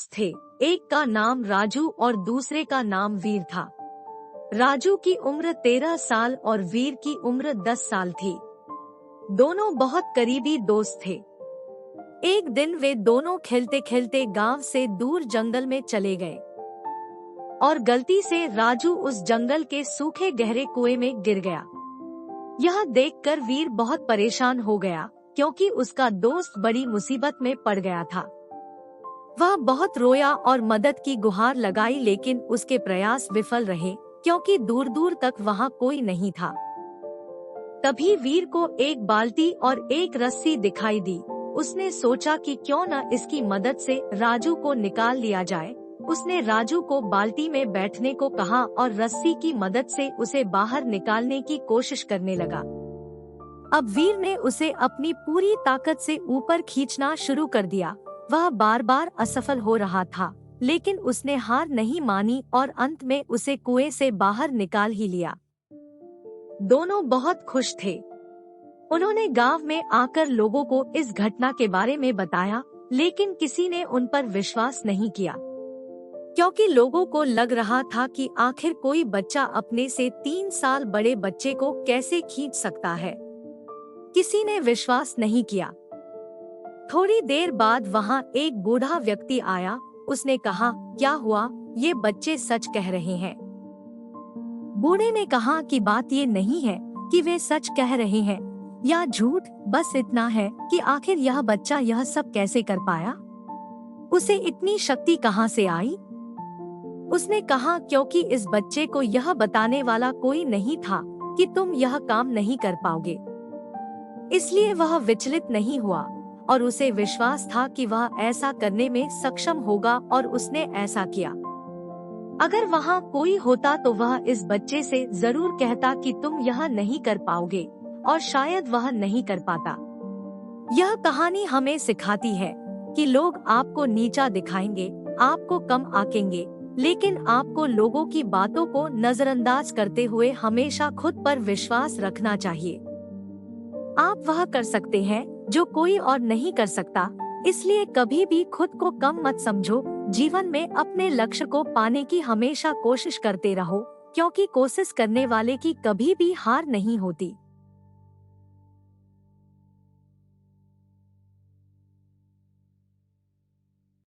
दोस्त थे। एक का नाम राजू और दूसरे का नाम वीर था। राजू की उम्र 13 साल और वीर की उम्र 10 साल थी। दोनों बहुत करीबी दोस्त थे। एक दिन वे दोनों खेलते खेलते गांव से दूर जंगल में चले गए और गलती से राजू उस जंगल के सूखे गहरे कुएं में गिर गया। यह देखकर वीर बहुत परेशान हो गया, क्योंकि उसका दोस्त बड़ी मुसीबत में पड़ गया था। वह बहुत रोया और मदद की गुहार लगाई, लेकिन उसके प्रयास विफल रहे, क्योंकि दूर दूर तक वहाँ कोई नहीं था। तभी वीर को एक बाल्टी और एक रस्सी दिखाई दी। उसने सोचा कि क्यों न इसकी मदद से राजू को निकाल लिया जाए। उसने राजू को बाल्टी में बैठने को कहा और रस्सी की मदद से उसे बाहर निकालने की कोशिश करने लगा। अब वीर ने उसे अपनी पूरी ताकत से ऊपर खींचना शुरू कर दिया। वह बार बार असफल हो रहा था, लेकिन उसने हार नहीं मानी और अंत में उसे कुएं से बाहर निकाल ही लिया। दोनों बहुत खुश थे। उन्होंने गांव में आकर लोगों को इस घटना के बारे में बताया, लेकिन किसी ने उन पर विश्वास नहीं किया, क्योंकि लोगों को लग रहा था कि आखिर कोई बच्चा अपने से 3 साल बड़े बच्चे को कैसे खींच सकता है। किसी ने विश्वास नहीं किया। थोड़ी देर बाद वहाँ एक बूढ़ा व्यक्ति आया। उसने कहा, क्या हुआ? ये बच्चे सच कह रहे हैं। बूढ़े ने कहा कि बात ये नहीं है कि वे सच कह रहे हैं या झूठ, बस इतना है कि आखिर यह बच्चा यह सब कैसे कर पाया? उसे इतनी शक्ति कहाँ से आई? उसने कहा, क्योंकि इस बच्चे को यह बताने वाला कोई नहीं था कि तुम यह काम नहीं कर पाओगे, इसलिए वह विचलित नहीं हुआ और उसे विश्वास था कि वह ऐसा करने में सक्षम होगा और उसने ऐसा किया। अगर वहाँ कोई होता तो वह इस बच्चे से जरूर कहता कि तुम यह नहीं कर पाओगे, और शायद वह नहीं कर पाता। यह कहानी हमें सिखाती है कि लोग आपको नीचा दिखाएंगे, आपको कम आंकेंगे, लेकिन आपको लोगों की बातों को नजरअंदाज करते हुए हमेशा खुद पर विश्वास रखना चाहिए। आप वह कर सकते हैं जो कोई और नहीं कर सकता, इसलिए कभी भी खुद को कम मत समझो। जीवन में अपने लक्ष्य को पाने की हमेशा कोशिश करते रहो, क्योंकि कोशिश करने वाले की कभी भी हार नहीं होती।